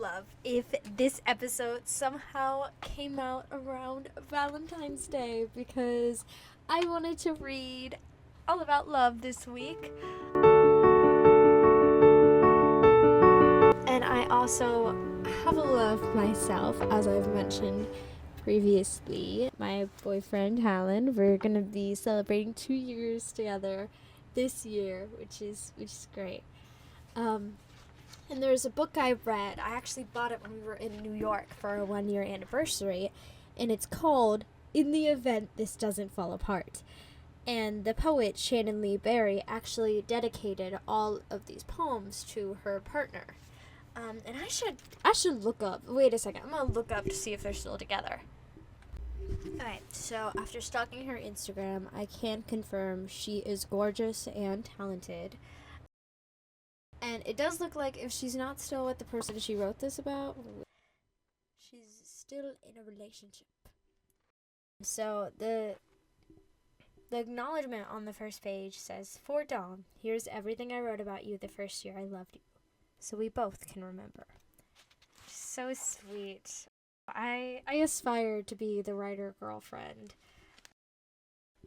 love if this episode somehow came out around Valentine's Day because I wanted to read all about love this week. And I also have a love myself, as I've mentioned previously. My boyfriend, Hallen, we're going to be celebrating 2 years together this year, which is great. And there's a book I read. I actually bought it when we were in New York for our 1-year anniversary, and it's called In the Event This Doesn't Fall Apart. And the poet Shannon Lee Barry actually dedicated all of these poems to her partner. And I should look up. Wait a second. I'm gonna look up to see if they're still together. Alright, so after stalking her Instagram, I can confirm she is gorgeous and talented. And it does look like if she's not still with the person she wrote this about, she's still in a relationship. So the acknowledgement on the first page says, "For Dawn, here's everything I wrote about you the first year I loved you, so we both can remember." So sweet. I aspire to be the writer girlfriend.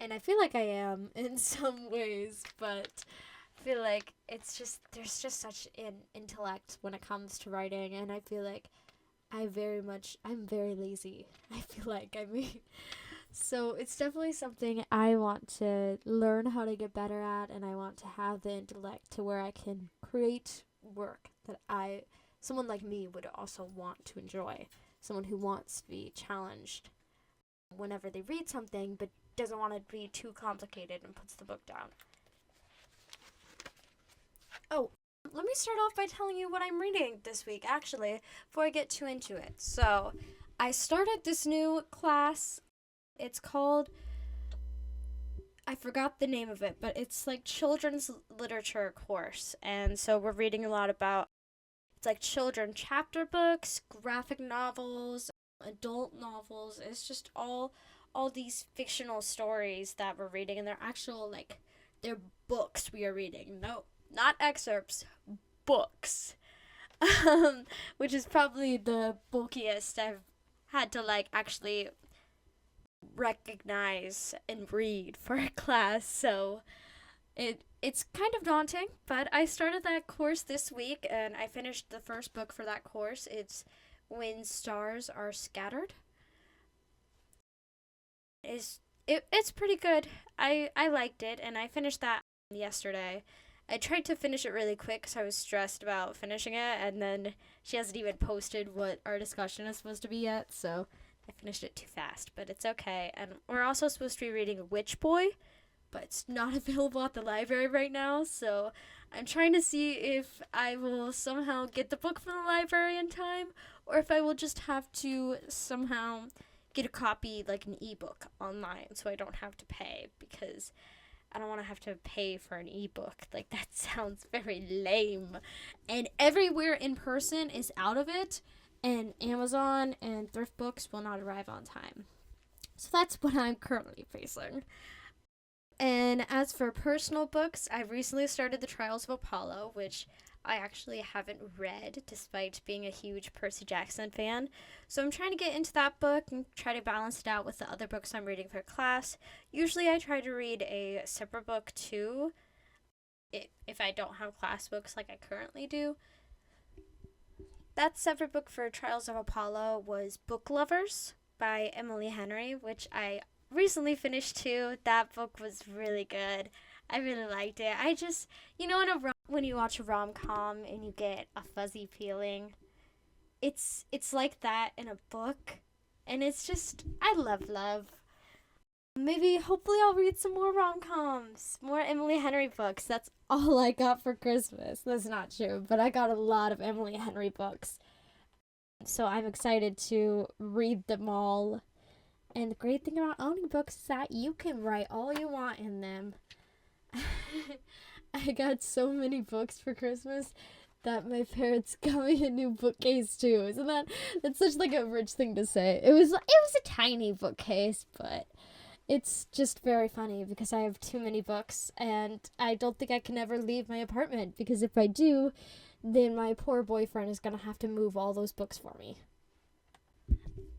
And I feel like I am in some ways, but I feel like there's just such an intellect when it comes to writing, and I feel like I'm very lazy. So it's definitely something I want to learn how to get better at, and I want to have the intellect to where I can create work that someone like me would also want to enjoy. Someone who wants to be challenged whenever they read something, but doesn't want it to be too complicated and puts the book down. Oh, let me start off by telling you what I'm reading this week, actually, before I get too into it. So, I started this new class. It's called, I forgot the name of it, but it's like children's literature course. And so we're reading a lot about, it's like children chapter books, graphic novels, adult novels. It's just all these fictional stories that we're reading, and they're actual, they're books we are reading. No, not excerpts, books. Which is probably the bulkiest I've had to actually recognize and read for a class. So it's kind of daunting, but I started that course this week and I finished the first book for that course. It's When Stars Are Scattered. It's pretty good. I liked it, and I finished that yesterday. I tried to finish it really quick because I was stressed about finishing it, and then she hasn't even posted what our discussion is supposed to be yet, so I finished it too fast, but it's okay. And we're also supposed to be reading Witch Boy, but it's not available at the library right now, so I'm trying to see if I will somehow get the book from the library in time, or if I will just have to somehow get a copy, like an ebook online, so I don't have to pay, because I don't want to have to pay for an ebook. That sounds very lame. And everywhere in person is out of it, and Amazon and thrift books will not arrive on time. So that's what I'm currently facing. And as for personal books, I recently started The Trials of Apollo, which I actually haven't read, despite being a huge Percy Jackson fan. So I'm trying to get into that book and try to balance it out with the other books I'm reading for class. Usually I try to read a separate book too, if I don't have class books like I currently do. That separate book for Trials of Apollo was Book Lovers by Emily Henry, which I recently finished too. That book was really good. I really liked it. I just, when you watch a rom-com and you get a fuzzy feeling, it's like that in a book, and it's just, I love love. Hopefully I'll read some more rom-coms, more Emily Henry books. That's all I got for Christmas. That's not true, but I got a lot of Emily Henry books. So I'm excited to read them all. And the great thing about owning books is that you can write all you want in them. I got so many books for Christmas that my parents got me a new bookcase too. Isn't that's such a rich thing to say. It was a tiny bookcase, but it's just very funny because I have too many books and I don't think I can ever leave my apartment, because if I do, then my poor boyfriend is going to have to move all those books for me.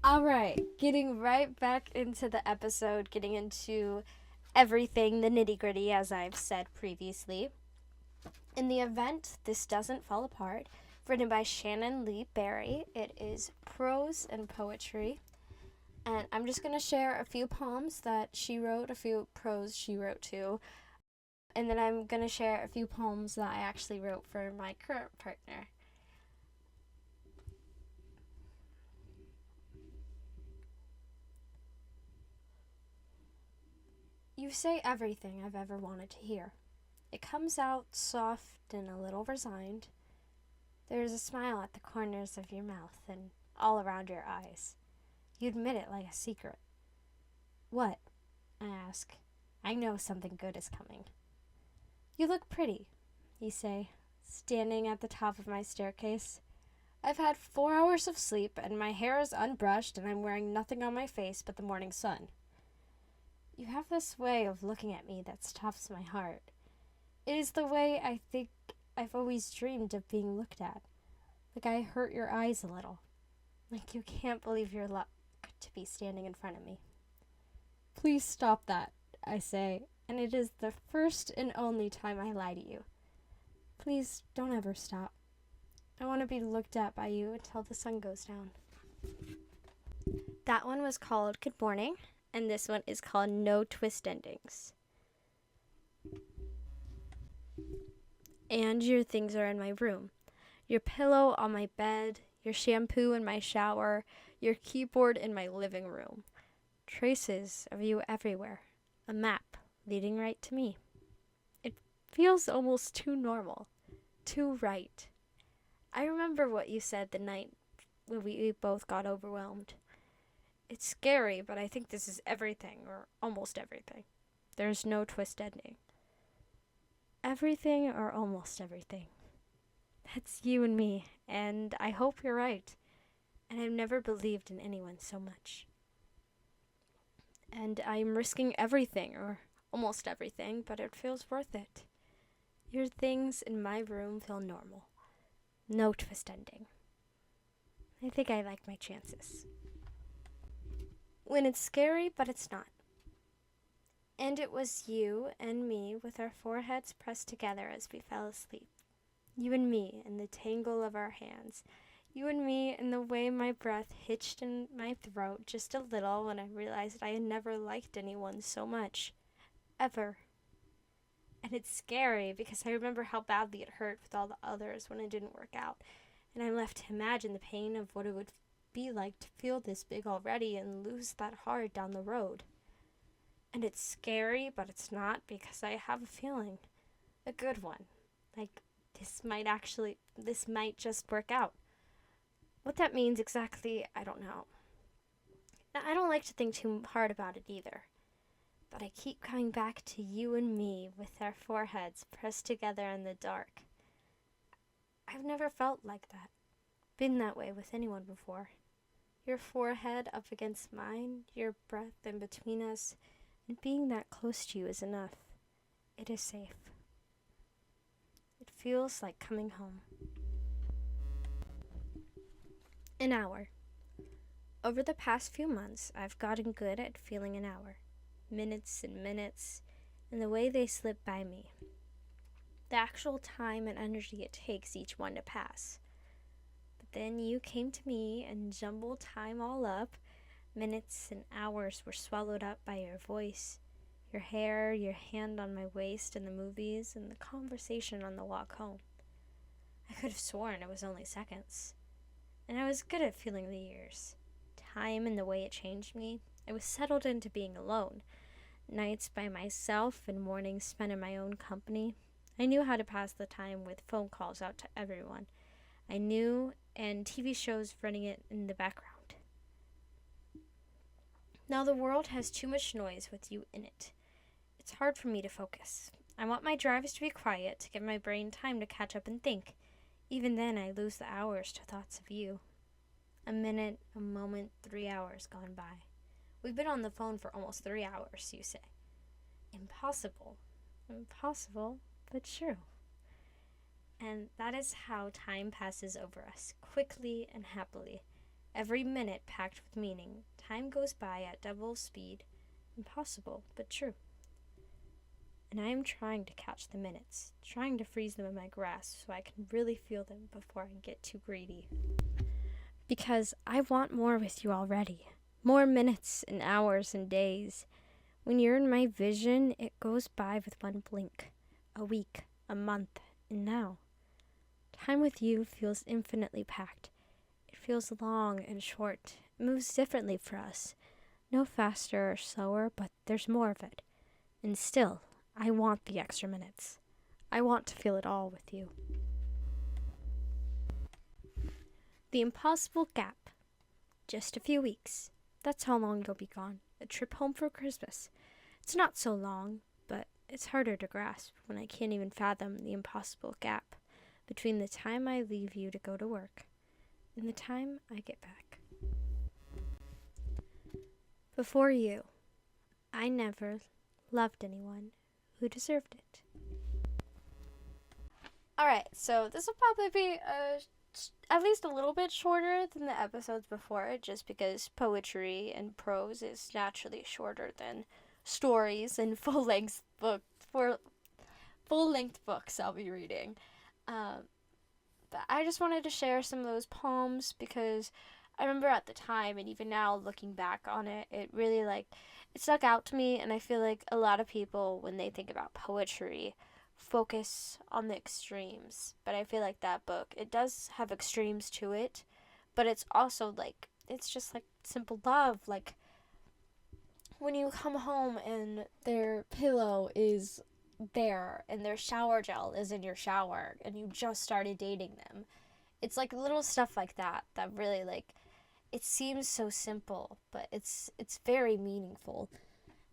All right, getting right back into the episode, getting into everything, the nitty-gritty, as I've said previously. In the event This Doesn't Fall Apart, written by Shannon Lee Barry, it is prose and poetry. And I'm just going to share a few poems that she wrote, a few prose she wrote too. And then I'm going to share a few poems that I actually wrote for my current partner. You say everything I've ever wanted to hear. It comes out soft and a little resigned. There is a smile at the corners of your mouth and all around your eyes. You admit it like a secret. What? I ask. I know something good is coming. You look pretty, you say, standing at the top of my staircase. I've had 4 hours of sleep and my hair is unbrushed and I'm wearing nothing on my face but the morning sun. You have this way of looking at me that stops my heart. It is the way I think I've always dreamed of being looked at. Like I hurt your eyes a little. Like you can't believe your luck to be standing in front of me. Please stop that, I say, and it is the first and only time I lie to you. Please don't ever stop. I want to be looked at by you until the sun goes down. That one was called Good Morning, and this one is called No Twist Endings. And your things are in my room. Your pillow on my bed, your shampoo in my shower, your keyboard in my living room. Traces of you everywhere. A map leading right to me. It feels almost too normal, too right. I remember what you said the night when we both got overwhelmed. It's scary, but I think this is everything, or almost everything. There's no twist ending. Everything or almost everything. That's you and me, and I hope you're right. And I've never believed in anyone so much. And I'm risking everything, or almost everything, but it feels worth it. Your things in my room feel normal. No twist ending. I think I like my chances. When it's scary, but it's not. And it was you and me with our foreheads pressed together as we fell asleep. You and me in the tangle of our hands. You and me in the way my breath hitched in my throat just a little when I realized I had never liked anyone so much. Ever. And it's scary because I remember how badly it hurt with all the others when it didn't work out. And I'm left to imagine the pain of what it would be like to feel this big already and lose that hard down the road. And it's scary, but it's not, because I have a feeling. A good one. Like, this might just work out. What that means exactly, I don't know. Now, I don't like to think too hard about it either. But I keep coming back to you and me with our foreheads pressed together in the dark. I've never felt like that. Been that way with anyone before. Your forehead up against mine, your breath in between us, and being that close to you is enough. It is safe. It feels like coming home. An hour. Over the past few months, I've gotten good at feeling an hour. Minutes and minutes, and the way they slip by me. The actual time and energy it takes each one to pass. But then you came to me and jumbled time all up. Minutes and hours were swallowed up by your voice, your hair, your hand on my waist in the movies, and the conversation on the walk home. I could have sworn it was only seconds. And I was good at feeling the years. Time and the way it changed me. I was settled into being alone. Nights by myself and mornings spent in my own company. I knew how to pass the time with phone calls out to everyone I knew and TV shows running it in the background. Now the world has too much noise with you in it. It's hard for me to focus. I want my drives to be quiet to give my brain time to catch up and think. Even then, I lose the hours to thoughts of you. A minute, a moment, 3 hours gone by. We've been on the phone for almost 3 hours, you say. Impossible. Impossible, but true. And that is how time passes over us, quickly and happily. Every minute packed with meaning. Time goes by at double speed. Impossible, but true. And I am trying to catch the minutes, trying to freeze them in my grasp so I can really feel them before I get too greedy. Because I want more with you already. More minutes and hours and days. When you're in my vision, it goes by with one blink. A week, a month, and now. Time with you feels infinitely packed. It feels long and short. It moves differently for us. No faster or slower, but there's more of it. And still, I want the extra minutes. I want to feel it all with you. The impossible gap. Just a few weeks. That's how long you'll be gone. A trip home for Christmas. It's not so long, but it's harder to grasp when I can't even fathom the impossible gap between the time I leave you to go to work and the time I get back. Before you, I never loved anyone who deserved it. Alright, so this will probably be at least a little bit shorter than the episodes before it, just because poetry and prose is naturally shorter than stories and full-length books I'll be reading. But I just wanted to share some of those poems because I remember at the time, and even now looking back on it, it really it stuck out to me. And I feel like a lot of people, when they think about poetry, focus on the extremes. But I feel like that book, it does have extremes to it, but it's also it's just simple love. Like when you come home and their pillow is there and their shower gel is in your shower and you just started dating them. It's little stuff like that really it seems so simple, but it's very meaningful.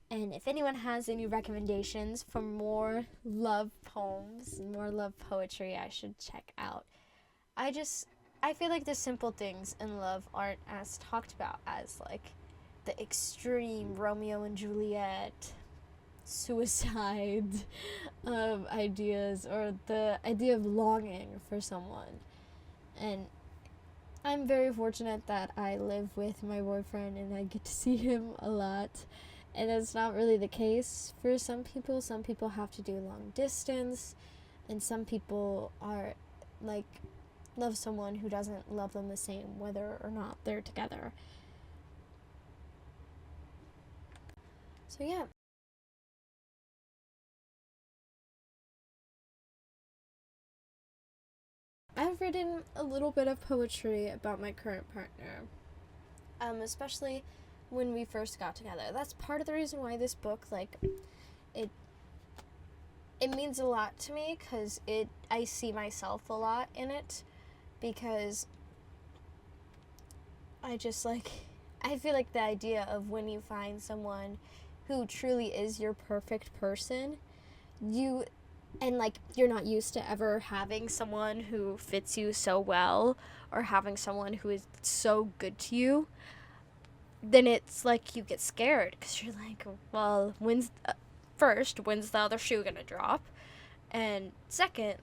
And if anyone has any recommendations for more love poems, more love poetry, I should check out. I feel like the simple things in love aren't as talked about as the extreme Romeo and Juliet suicide ideas, or the idea of longing for someone. And I'm very fortunate that I live with my boyfriend and I get to see him a lot. And it's not really the case for some people. Some people have to do long distance, and some people are love someone who doesn't love them the same whether or not they're together. So yeah. I've written a little bit of poetry about my current partner, especially when we first got together. That's part of the reason why this book, it means a lot to me, because I see myself a lot in it, because I feel like the idea of when you find someone who truly is your perfect person, you're not used to ever having someone who fits you so well, or having someone who is so good to you, then it's you get scared, because you're well, when's the other shoe gonna drop? And second,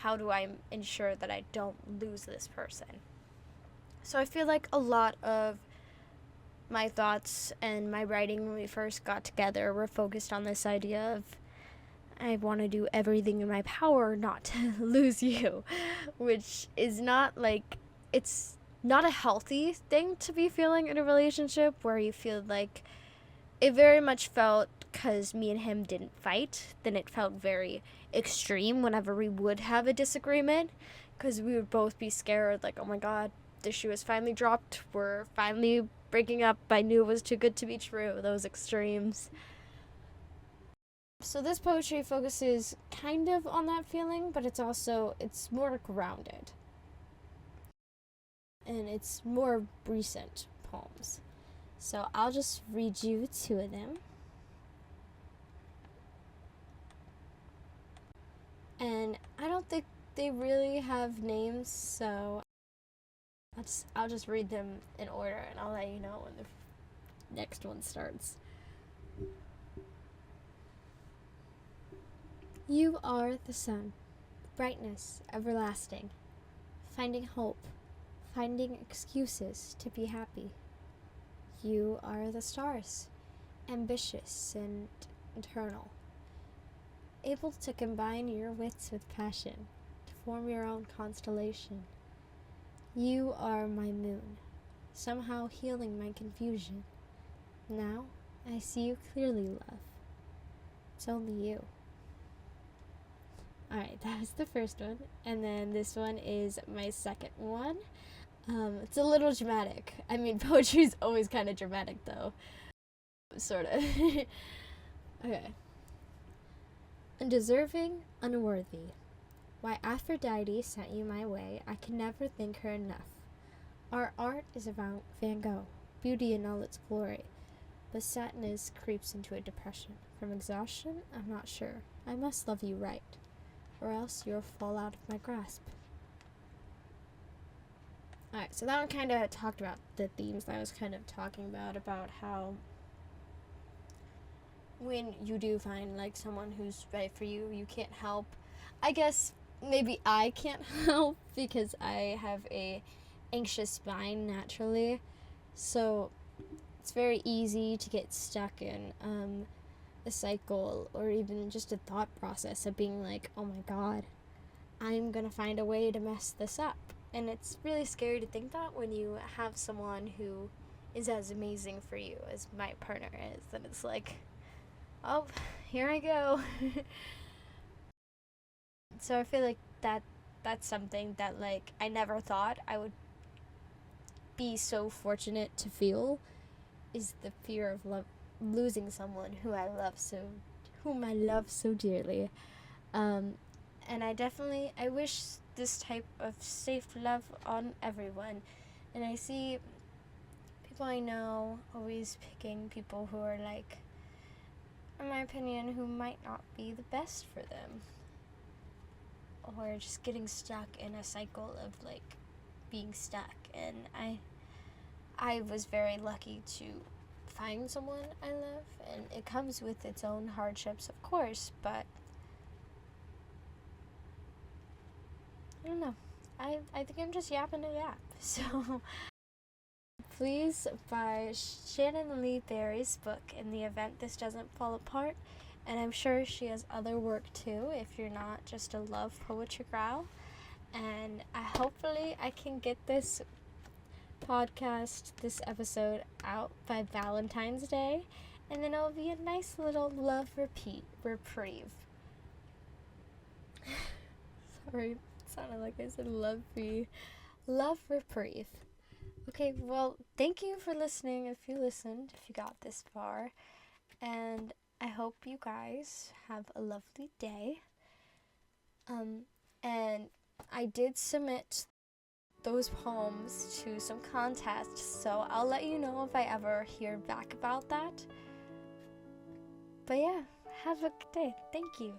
how do I ensure that I don't lose this person? So I feel like a lot of my thoughts and my writing when we first got together were focused on this idea of I want to do everything in my power not to lose you, which is not it's not a healthy thing to be feeling in a relationship, where you feel it very much felt, because me and him didn't fight, then it felt very extreme whenever we would have a disagreement, because we would both be scared, oh my god, the shoe has finally dropped, we're finally breaking up, I knew it was too good to be true, those extremes. So this poetry focuses kind of on that feeling, but it's more grounded. And it's more recent poems. So I'll just read you two of them. And I don't think they really have names, so I'll just read them in order, and I'll let you know when the next one starts. You are the sun, brightness, everlasting, finding hope, finding excuses to be happy. You are the stars, ambitious and eternal, able to combine your wits with passion to form your own constellation. You are my moon, somehow healing my confusion. Now I see you clearly, love. It's only you. Alright, that was the first one. And then this one is my second one. It's a little dramatic. I mean, poetry's always kind of dramatic, though. Sort of. Okay. Undeserving, unworthy. Why Aphrodite sent you my way, I can never thank her enough. Our art is about Van Gogh, beauty in all its glory. But sadness creeps into a depression. From exhaustion, I'm not sure. I must love you right, or else you'll fall out of my grasp. Alright, so that one kind of talked about the themes that I was kind of talking about how when you do find like someone who's right for you, you can't help. I guess maybe I can't help because I have a anxious mind naturally, so it's very easy to get stuck in a cycle or even just a thought process of being like, oh my god, I'm gonna find a way to mess this up. And it's really scary to think that when you have someone who is as amazing for you as my partner is, then it's like, oh, here I go. So I feel like that's something that like I never thought I would be so fortunate to feel, is the fear of losing someone whom I love so dearly. And I wish this type of safe love on everyone. And I see people I know always picking people who are like, in my opinion, who might not be the best for them. Or just getting stuck in a cycle of like being stuck. And I was very lucky to find someone I love, and it comes with its own hardships, of course, but I don't know. I think I'm just yapping a yap. So please buy Shannon Lee Barry's book, In the Event This Doesn't Fall Apart. And I'm sure she has other work too, if you're not just a love poetry gal. And hopefully I can get this episode out by Valentine's Day. And then it'll be a nice little love reprieve. Sorry, it sounded like I said love reprieve. Okay, well, thank you for listening if you got this far. And I hope you guys have a lovely day. And I did submit those poems to some contests, so I'll let you know if I ever hear back about that. But yeah, have a good day. Thank you.